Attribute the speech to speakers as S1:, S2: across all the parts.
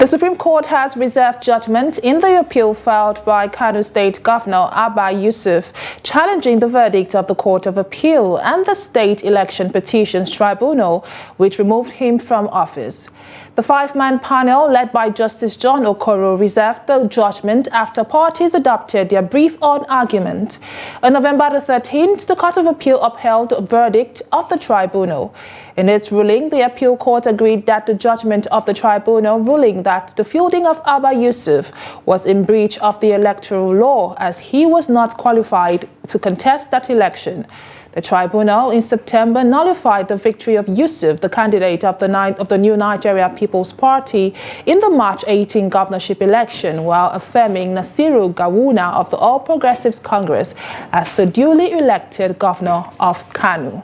S1: The Supreme Court has reserved judgment in the appeal filed by Kano State Governor Yusuf, challenging the verdict of the Court of Appeal and the State Election Petitions Tribunal, which removed him from office. The five-man panel, led by Justice John Okoro, reserved the judgment after parties adopted their brief on argument. On November the 13th, the Court of Appeal upheld the verdict of the tribunal. In its ruling, the appeal court agreed that the judgment of the tribunal ruling that the fielding of Yusuf was in breach of the electoral law, as he was not qualified to contest that election. The tribunal in September nullified the victory of Yusuf, the candidate of the New Nigeria People's Party, in the March 18 governorship election, while affirming Nasiru Gawuna of the All Progressives Congress as the duly elected governor of Kano.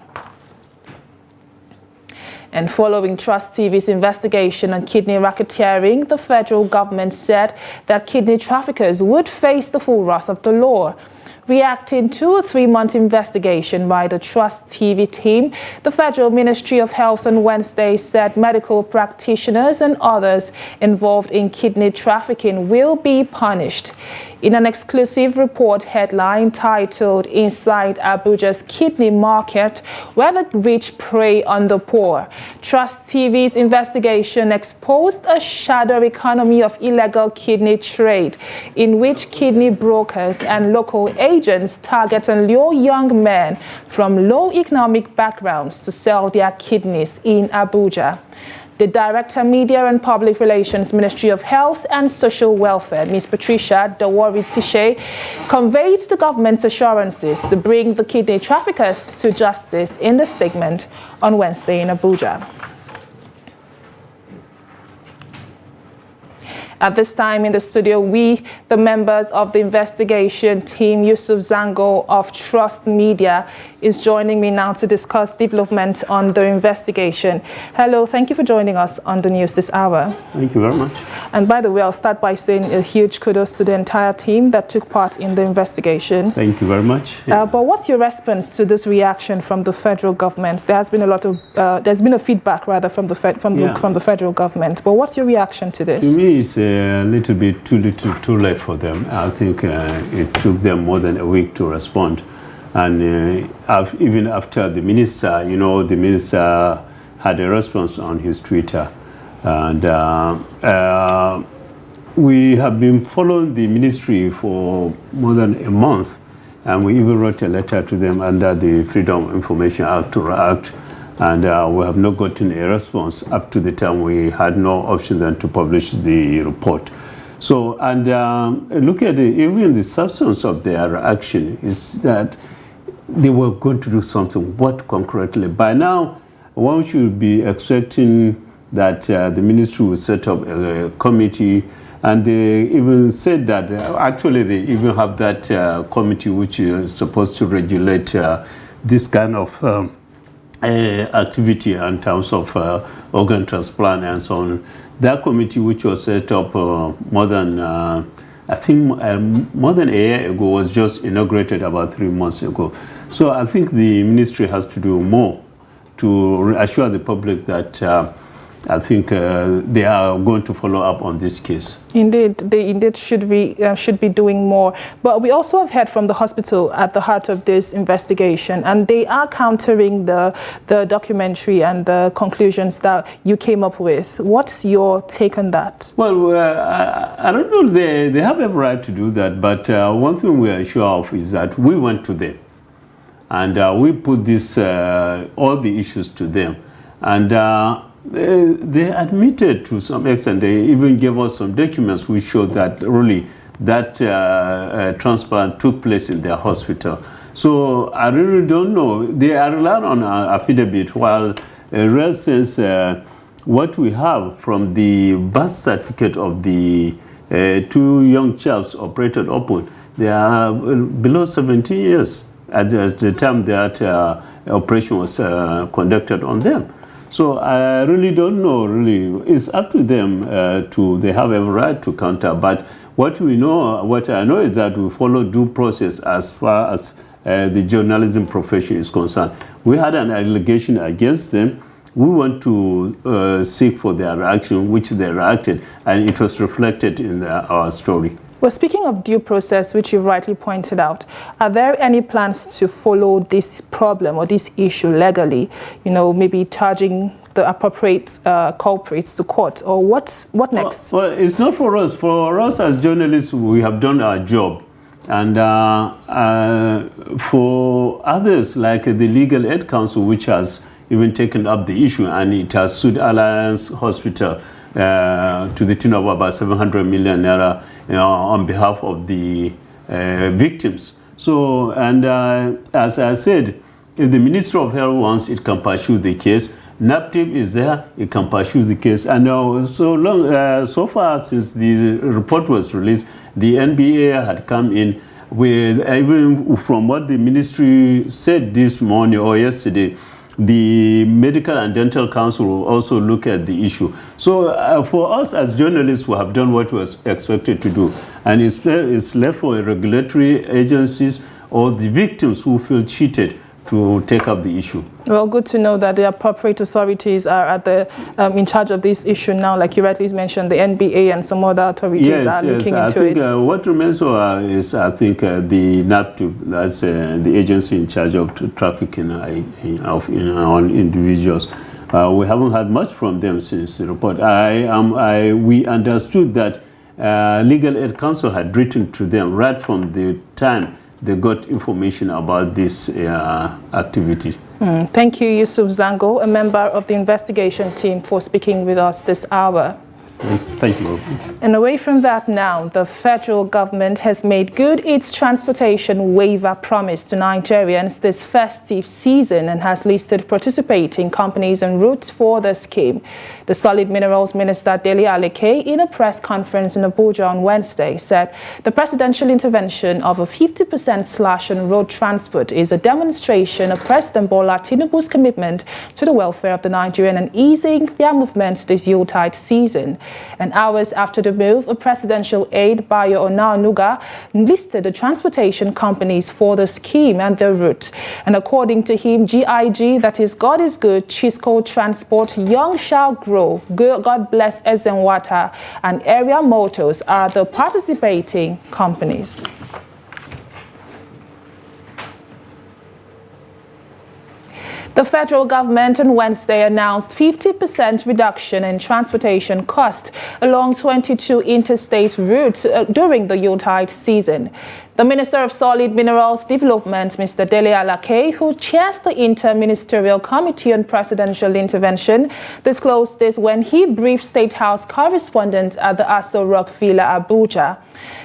S1: And following Trust TV's investigation on kidney racketeering, the federal government said that kidney traffickers would face the full wrath of the law. Reacting to a 3-month investigation by the Trust TV team, the Federal Ministry of Health on Wednesday said medical practitioners and others involved in kidney trafficking will be punished. In an exclusive report headline titled "Inside Abuja's Kidney Market, Where the Rich Prey on the Poor," Trust TV's investigation exposed a shadow economy of illegal kidney trade, in which kidney brokers and local agents target and lure young men from low economic backgrounds to sell their kidneys in Abuja. The Director, Media and Public Relations, Ministry of Health and Social Welfare, Ms. Patricia Dawari-Tishe, conveyed the government's assurances to bring the kidney traffickers to justice in the statement on Wednesday in Abuja. At this time in the studio, we, the members of the investigation team, Yusuf Zango of Trust Media, is joining me now to discuss development on the investigation. Hello, thank you for joining us on the news this hour.
S2: Thank you very much.
S1: And by the way, I'll start by saying a huge kudos to the entire team that took part in the investigation.
S2: Thank you very much.
S1: But what's your response to this reaction from the federal government? There has been a lot of, there's been a feedback rather from the federal government. But what's your reaction to this?
S2: To me, it's a little bit too late for them. I think it took them more than a week to respond. And even after the minister, the minister had a response on his Twitter. And we have been following the ministry for more than a month. And we even wrote a letter to them under the Freedom of Information Act to react. And we have not gotten a response up to the time we had no option than to publish the report. So, and look at even the substance of their action is that they were going to do something. What concretely? By now, one should be expecting that the ministry will set up a committee, and they even said that actually they even have that committee which is supposed to regulate this kind of activity in terms of organ transplant and so on. That committee, which was set up more than I think more than a year ago, was just inaugurated about 3 months ago. So I think the ministry has to do more to assure the public that I think they are going to follow up on this case.
S1: Indeed, they indeed should be doing more. But we also have heard from the hospital at the heart of this investigation, and they are countering the documentary and the conclusions that you came up with. What's your take on that?
S2: Well, I don't know. They have every right to do that. But one thing we are sure of is that we went to them, and we put this all the issues to them, and. They admitted to some extent. They even gave us some documents which showed that really that transplant took place in their hospital. So I really don't know. They are relying on affidavit, while in real sense, what we have from the birth certificate of the 2 young chaps operated upon, they are below 17 years at the time that operation was conducted on them. So I really don't know, really. It's up to them they have every right to counter. But what I know is that we follow due process as far as the journalism profession is concerned. We had an allegation against them, we want to seek for their reaction, which they reacted, and it was reflected in our story.
S1: Well, speaking of due process, which you rightly pointed out, are there any plans to follow this problem or this issue legally? You know, maybe charging the appropriate culprits to court, or what next?
S2: Well, it's not for us. For us as journalists, we have done our job. And for others, like the Legal Aid Council, which has even taken up the issue, and it has sued Alliance Hospital to the tune of about 700 million naira on behalf of the victims. So, and as I said, if the Ministry of Health wants, it can pursue the case. NAPTIP is there, it can pursue the case. And so far since the report was released, the NBA had come in with, even from what the ministry said this morning or yesterday, the Medical and Dental Council will also look at the issue. So for us as journalists, we have done what was expected to do. And it's left for regulatory agencies or the victims who feel cheated to take up the issue.
S1: Well, good to know that the appropriate authorities are at the in charge of this issue now. Like you rightly mentioned, the NBA and some other authorities are looking into it.
S2: What remains is, I think, the NAPTIP, that's the agency in charge of trafficking on individuals. We haven't had much from them since the report. We understood that Legal Aid Council had written to them right from the time they got information about this activity.
S1: Thank you, Yusuf Zango, a member of the investigation team, for speaking with us this hour.
S2: Thank you.
S1: And away from that now, the federal government has made good its transportation waiver promise to Nigerians this festive season and has listed participating companies and routes for the scheme. The Solid Minerals Minister Dele Aleke, in a press conference in Abuja on Wednesday, said the presidential intervention of a 50% slash on road transport is a demonstration of President Bola Tinubu's commitment to the welfare of the Nigerian and easing their movement this Yuletide season. And hours after the move, a presidential aide, Bayo Onanuga, listed the transportation companies for the scheme and their route. And according to him, GIG, that is God is Good, Chisco Transport, Young Shall Grow, God Bless Ezenwata, and Area Motors are the participating companies. The federal government on Wednesday announced 50% reduction in transportation cost along 22 interstate routes during the Yuletide season. The Minister of Solid Minerals Development, Mr. Dele Aleke, who chairs the Inter-Ministerial Committee on Presidential Intervention, disclosed this when he briefed State House correspondents at the Aso Rock Villa, Abuja.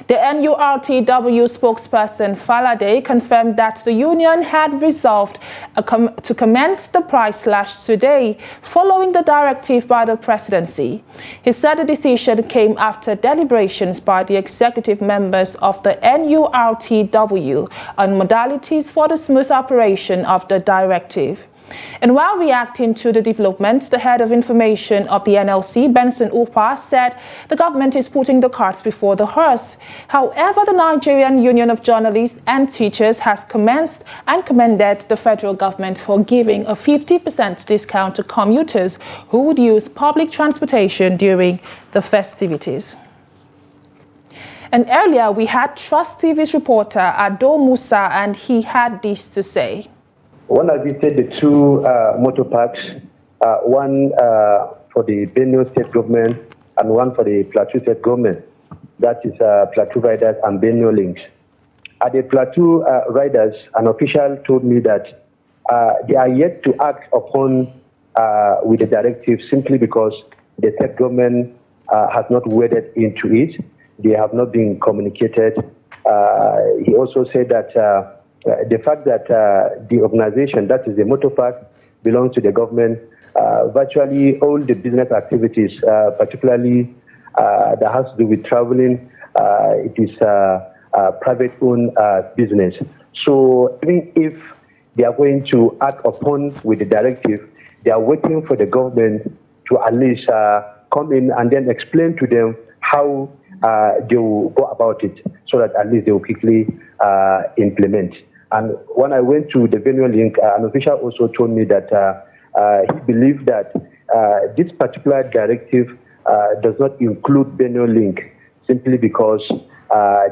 S1: The NURTW spokesperson Falade confirmed that the union had resolved to commence the price slash today following the directive by the presidency. He said the decision came after deliberations by the executive members of the NURTW on modalities for the smooth operation of the directive. And while reacting to the development, the head of information of the NLC, Benson Upa, said the government is putting the cart before the horse. However, the Nigerian Union of Journalists and Teachers has commenced and commended the federal government for giving a 50% discount to commuters who would use public transportation during the festivities. And earlier, we had Trust TV's reporter Ado Musa, and he had this to say.
S3: When I visited the two motor parks, one for the Benue State government and one for the Plateau State government, that is Plateau Riders and Benue Links. At the Plateau Riders, an official told me that they are yet to act upon with the directive simply because the state government has not waded into it. They have not been communicated. He also said that the fact that the organization, that is the motor park, belongs to the government, virtually all the business activities, particularly that has to do with traveling, it is private-owned business. So even if they are going to act upon with the directive, they are waiting for the government to at least come in and then explain to them how they will go about it, so that at least they will quickly implement. And when I went to the Benue link, an official also told me that he believed that this particular directive does not include Benue Link simply because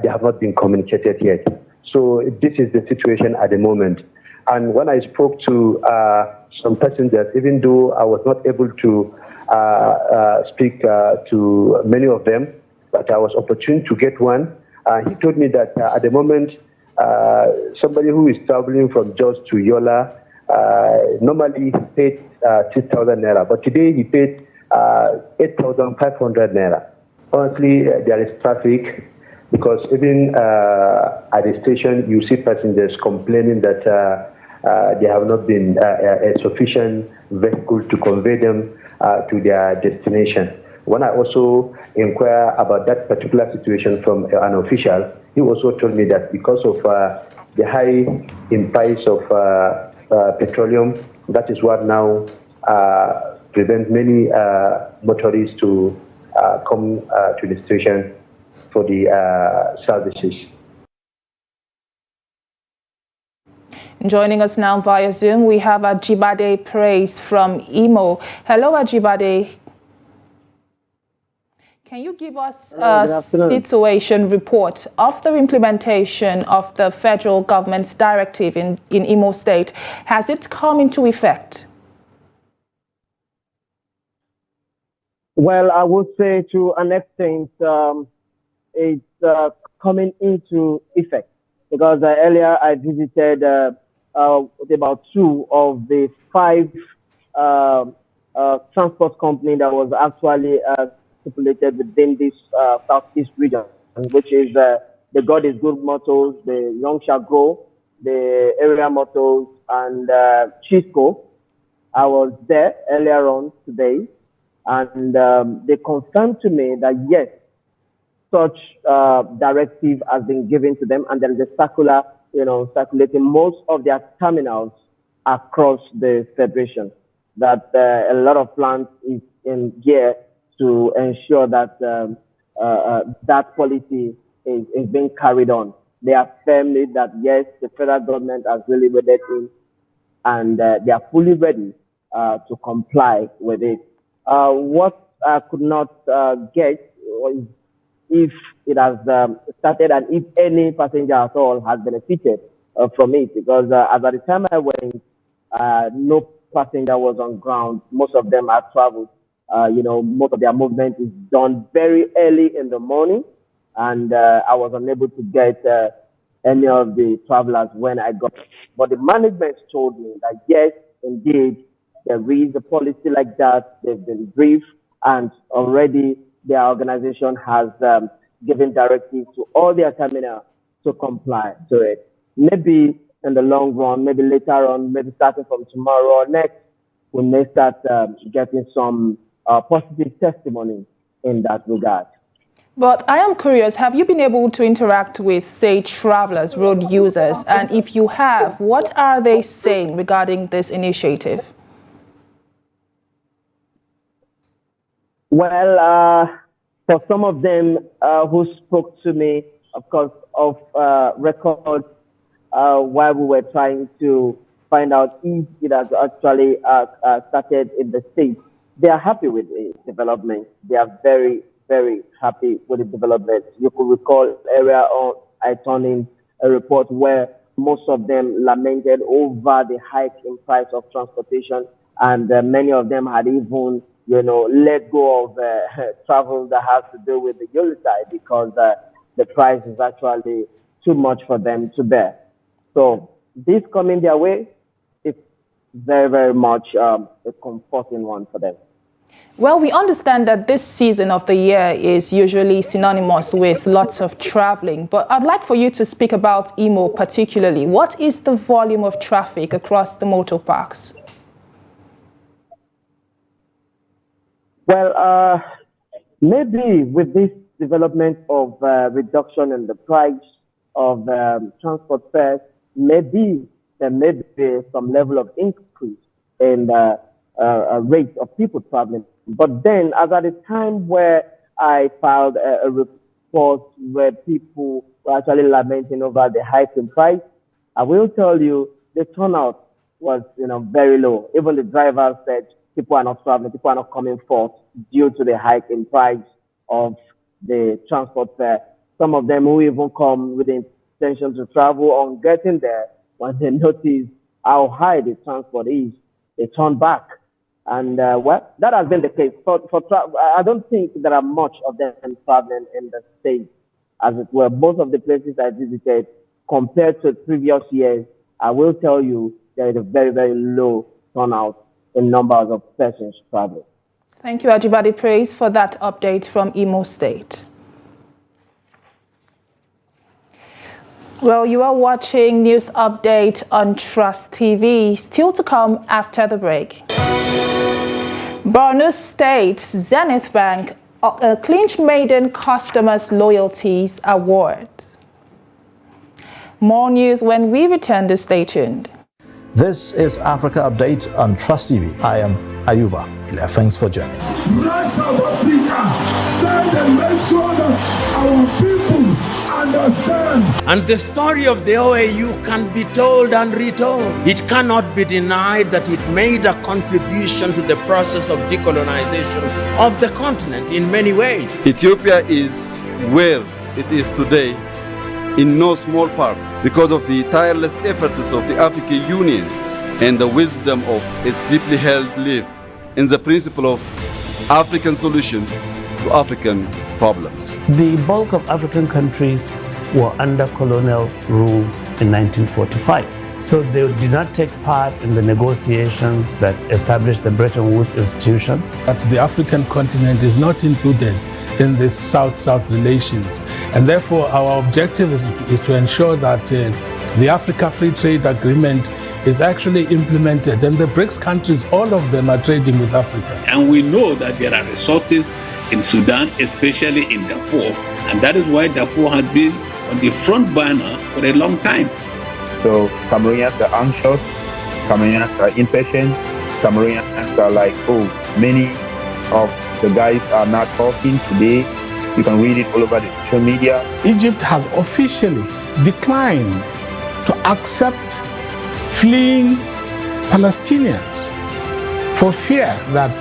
S3: they have not been communicated yet. So this is the situation at the moment. And when I spoke to some passengers, even though I was not able to speak to many of them, but I was opportune to get one, he told me that at the moment, somebody who is traveling from Jos to Yola normally paid 6,000 naira, but today he paid 8,500 naira. Honestly, there is traffic because even at the station, you see passengers complaining that there have not been a sufficient vehicle to convey them to their destination. When I also inquire about that particular situation from an official, he also told me that because of the high in price of petroleum, that is what now prevents many motorists to come to the station for the services.
S1: Joining us now via Zoom, we have Ajibade Praise from Imo. Hello, Ajibade. Can you give us a situation report of the implementation of the federal government's directive in Imo State? Has it come into effect?
S4: Well, I would say to an extent it's coming into effect because earlier I visited about 2 of the 5 transport companies that was actually stipulated within this southeast region, which is the God is Good Motors, the Young Shall Grow, the Area Motors, and Chisco. I was there earlier on today, and they confirmed to me that yes, such directive has been given to them, and there is a circular, circulating most of their terminals across the federation. That a lot of plans is in gear to ensure that that policy is being carried on. They are firmly that yes, the federal government has really waded in, and they are fully ready to comply with it. What I could not get was if it has started and if any passenger at all has benefited from it, because as at the time I went, no passenger was on ground. Most of them have traveled. Most of their movement is done very early in the morning, and I was unable to get any of the travelers when I got. But the management told me that yes, indeed, there is a policy like that. They've been briefed, and already their organization has given directives to all their terminals to comply to it. Maybe in the long run, maybe later on, maybe starting from tomorrow or next, we may start getting some positive testimony in that regard.
S1: But I am curious, have you been able to interact with, say, travelers, road users? And if you have, what are they saying regarding this initiative?
S4: Well, for some of them who spoke to me, of course, of record while we were trying to find out if it has actually started in the state, they are happy with the development. They are very, very happy with the development. You could recall earlier on, I turned in a report where most of them lamented over the hike in price of transportation, and many of them had even let go of travel that has to do with the Yoli side because the price is actually too much for them to bear. So this coming their way, it's very, very much a comforting one for them.
S1: Well, we understand that this season of the year is usually synonymous with lots of traveling, but I'd like for you to speak about Imo particularly. What is the volume of traffic across the motor parks?
S4: Well, maybe with this development of reduction in the price of transport fares, maybe there may be some level of increase in the rate of people traveling. But then, as at the time where I filed a report where people were actually lamenting over the hike in price, I will tell you the turnout was, very low. Even the driver said people are not traveling, people are not coming forth due to the hike in price of the transport fare. Some of them who even come with the intention to travel, on getting there, when they notice how high the transport is, they turn back. And that has been the case. I don't think there are much of them traveling in the state, as it were. Most of the places I visited, compared to previous years, I will tell you there is a very, very low turnout in numbers of persons traveling.
S1: Thank you, Ajibade Praise, for that update from Imo State. Well, you are watching News Update on Trust TV. Still to come after the break. Borno State Zenith Bank clinched maiden customers loyalties award. More news when we return to stay tuned.
S5: This is Africa Update on Trust TV. I am Ayuba. Thanks for joining.
S6: Rest of Africa, stand and make sure that our people understand.
S7: And the story of the OAU can be told and retold. It cannot be denied that it made a contribution to the process of decolonization of the continent in many ways.
S8: Ethiopia is where it is today in no small part because of the tireless efforts of the African Union and the wisdom of its deeply held belief in the principle of African solution to African problems.
S9: The bulk of African countries were under colonial rule in 1945. So they did not take part in the negotiations that established the Bretton Woods institutions.
S6: But the African continent is not included in the South-South relations. And therefore, our objective is to ensure that the Africa Free Trade Agreement is actually implemented. And the BRICS countries, all of them are trading with Africa.
S10: And we know that there are resources in Sudan, especially in Darfur. And that is why Darfur has been on the front burner for a long time.
S11: So Cameroonians are anxious, Cameroonians are impatient, Cameroonians are like, oh, many of the guys are not talking today. You can read it all over the social media.
S6: Egypt has officially declined to accept fleeing Palestinians for fear that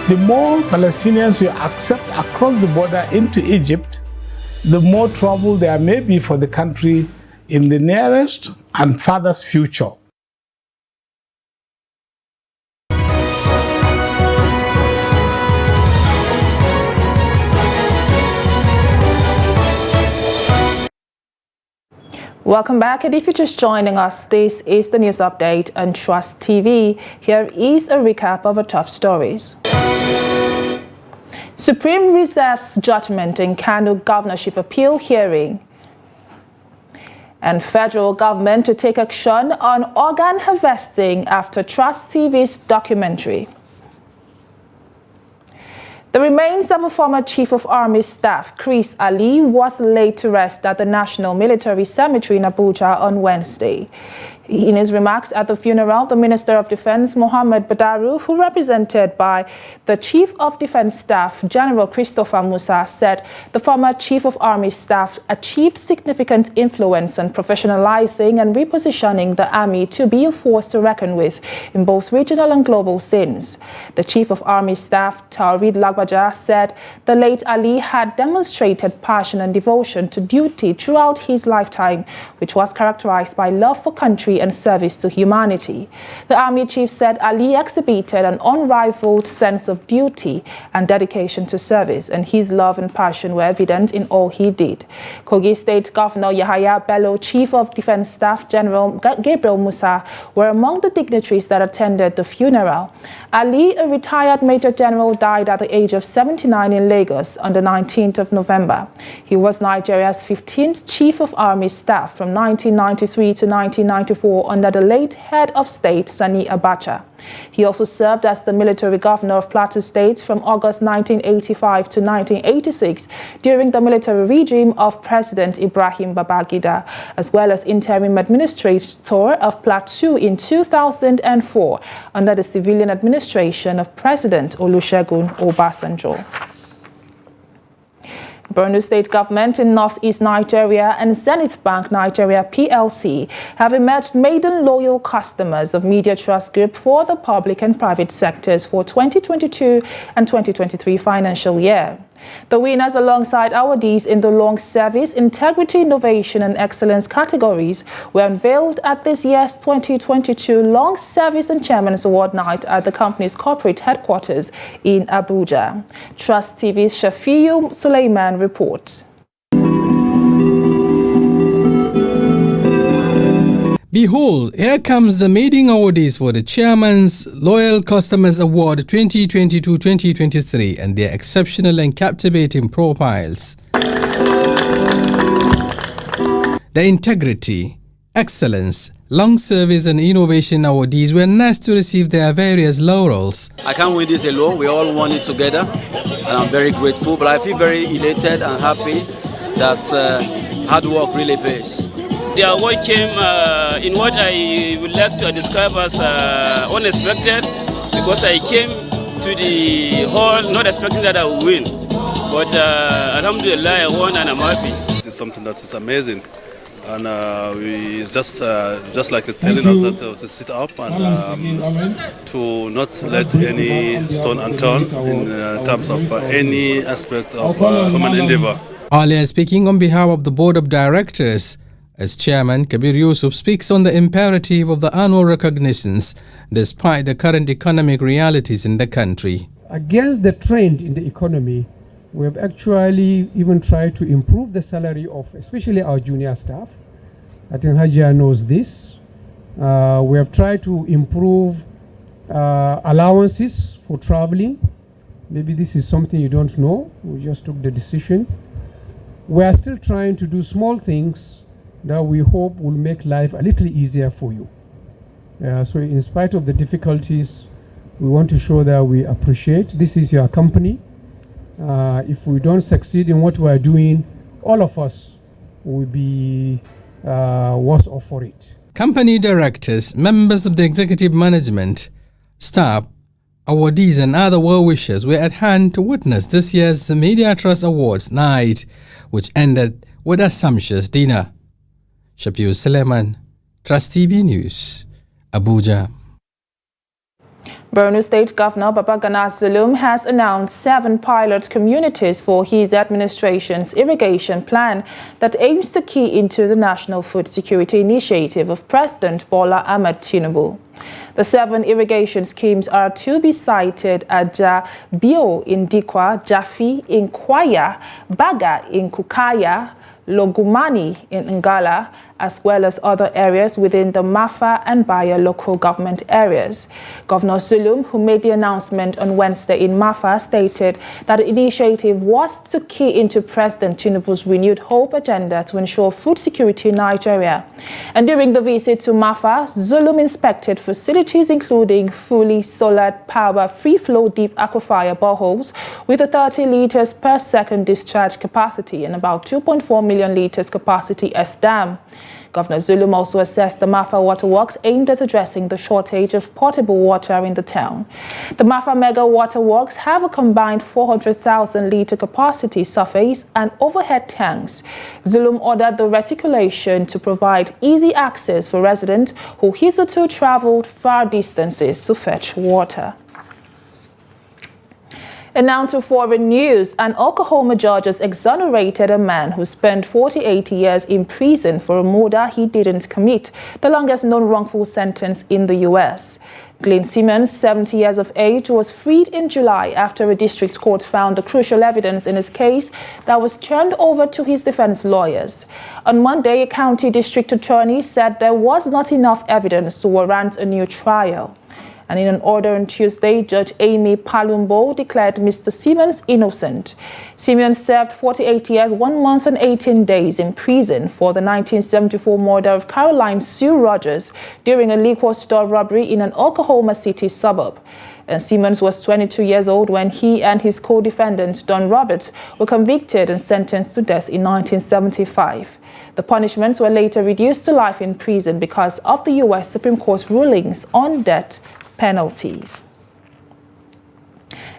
S6: the more Palestinians you accept across the border into Egypt, the more trouble there may be for the country in the nearest and farthest future.
S1: Welcome back, and if you're just joining us, this is the news update on Trust TV. Here is a recap of our top stories. Supreme reserves judgment in Kano governorship appeal hearing. And federal government to take action on organ harvesting after Trust TV's documentary. The remains of a former Chief of Army Staff, Chris Ali, was laid to rest at the National Military Cemetery in Abuja on Wednesday. In his remarks at the funeral, the Minister of Defense, Mohammed Badaru, who represented by the Chief of Defense Staff, General Christopher Musa, said the former Chief of Army Staff achieved significant influence on professionalizing and repositioning the Army to be a force to reckon with in both regional and global scenes. The Chief of Army Staff, Taurid Lagbaja, said the late Ali had demonstrated passion and devotion to duty throughout his lifetime, which was characterized by love for country and service to humanity. The Army Chief said Ali exhibited an unrivaled sense of duty and dedication to service, and his love and passion were evident in all he did. Kogi State Governor Yahaya Bello, Chief of Defense Staff General Gabriel Musa were among the dignitaries that attended the funeral. Ali, a retired Major General, died at the age of 79 in Lagos on the 19th of November. He was Nigeria's 15th Chief of Army Staff from 1993 to 1994 under the late head of state, Sani Abacha. He also served as the military governor of Plateau State from August 1985 to 1986 during the military regime of President Ibrahim Babangida, as well as interim administrator of Plateau in 2004 under the civilian administration of President Olusegun Obasanjo. Borno State Government in Northeast Nigeria and Zenith Bank Nigeria PLC have emerged maiden loyal customers of Media Trust Group for the public and private sectors for 2022 and 2023 financial year. The winners alongside awardees in the long service, integrity, innovation and excellence categories were unveiled at this year's 2022 Long Service and Chairman's Award night at the company's corporate headquarters in Abuja. Trust TV's Shafiu Suleiman reports.
S12: Behold, here comes the maiden awardees for the Chairman's Loyal Customers Award 2022-2023 and their exceptional and captivating profiles. The Integrity, Excellence, Long Service and Innovation awardees were next to receive their various laurels.
S13: I can't win this alone, we all won it together and I'm very grateful, but I feel very elated and happy that hard work really pays.
S14: The award came in what I would like to describe as unexpected, because I came to the hall not expecting that I would win. But alhamdulillah, I won and I'm happy.
S15: It's something that is amazing. And it's just like telling us that to sit up and to not let any stone unturned in terms of any aspect of human endeavor.
S12: Earlier speaking on behalf of the Board of Directors, as Chairman, Kabir Yusuf speaks on the imperative of the annual recognitions despite the current economic realities in the country.
S16: Against the trend in the economy, we have actually even tried to improve the salary of especially our junior staff. I think Hajia knows this. We have tried to improve allowances for traveling. Maybe this is something you don't know. We just took the decision. We are still trying to do small things that we hope will make life a little easier for you. So in spite of the difficulties, we want to show that we appreciate. This is your company. If we don't succeed in what we are doing, all of us will be worse off for it.
S12: Company directors, members of the executive management, staff, awardees and other well-wishers were at hand to witness this year's Media Trust Awards night, which ended with a sumptuous dinner. Shafiu Suleiman, Trust TV News, Abuja.
S1: Borno State Governor Babagana Zulum has announced 7 pilot communities for his administration's irrigation plan that aims to key into the National Food Security Initiative of President Bola Ahmed Tinubu. The 7 irrigation schemes are to be sited at Bio in Dikwa, Jafi in Kwaya, Baga in Kukaya, Logumani in Ngala, as well as other areas within the Mafa and Baya local government areas. Governor Zulum, who made the announcement on Wednesday in Mafa, stated that the initiative was to key into President Tinubu's renewed hope agenda to ensure food security in Nigeria. And during the visit to Mafa, Zulum inspected facilities including fully solar power free-flow deep aquifer boreholes with a 30 liters per second discharge capacity and about 2.4 million liters capacity F dam. Governor Zulum also assessed the Mafa waterworks aimed at addressing the shortage of potable water in the town. The Mafa mega waterworks have a combined 400,000 litre capacity surface and overhead tanks. Zulum ordered the reticulation to provide easy access for residents who hitherto travelled far distances to fetch water. And now to foreign news. An Oklahoma judge has exonerated a man who spent 48 years in prison for a murder he didn't commit, the longest known wrongful sentence in the U.S. Glenn Simmons, 70 years of age, was freed in July after a district court found the crucial evidence in his case that was turned over to his defense lawyers. On Monday, a county district attorney said there was not enough evidence to warrant a new trial. And in an order on Tuesday, Judge Amy Palumbo declared Mr. Simmons innocent. Simmons served 48 years, 1 month and 18 days in prison for the 1974 murder of Caroline Sue Rogers during a liquor store robbery in an Oklahoma City suburb. And Simmons was 22 years old when he and his co-defendant, Don Roberts, were convicted and sentenced to death in 1975. The punishments were later reduced to life in prison because of the U.S. Supreme Court's rulings on death penalties.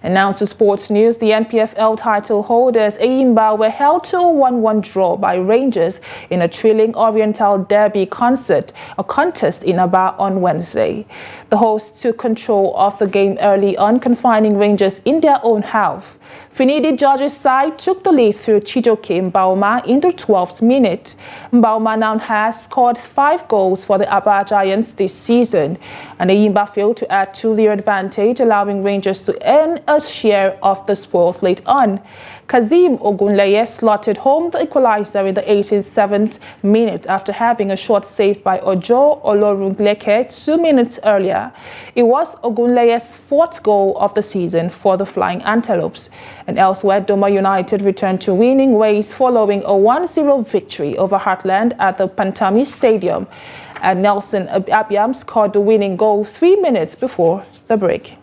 S1: And now to sports news. The NPFL title holders Eyimba were held to a 1-1 draw by Rangers in a thrilling Oriental Derby contest in Aba on Wednesday. The hosts took control of the game early on, confining Rangers in their own half. Finidi George's side took the lead through Chijoke Mbauma in the 12th minute. Mbauma now has scored 5 goals for the Aba Giants this season, and Eyimba failed to add to their advantage, allowing Rangers to earn a share of the spoils late on. Kazim Ogunleye slotted home the equalizer in the 87th minute after having a short save by Ojo Olorungleke 2 minutes earlier. It was Ogunleye's 4th goal of the season for the Flying Antelopes. And elsewhere, Doma United returned to winning ways following a 1-0 victory over Heartland at the Pantami Stadium. And Nelson Abiam scored the winning goal 3 minutes before the break.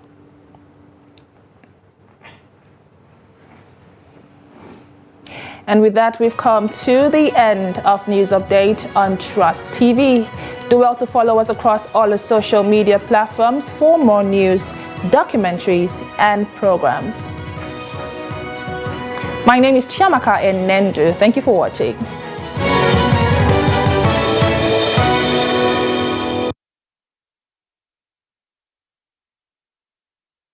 S1: And with that, we've come to the end of News Update on Trust TV. Do well to follow us across all the social media platforms for more news, documentaries, and programs. My name is Chiamaka Nendu. Thank you for watching.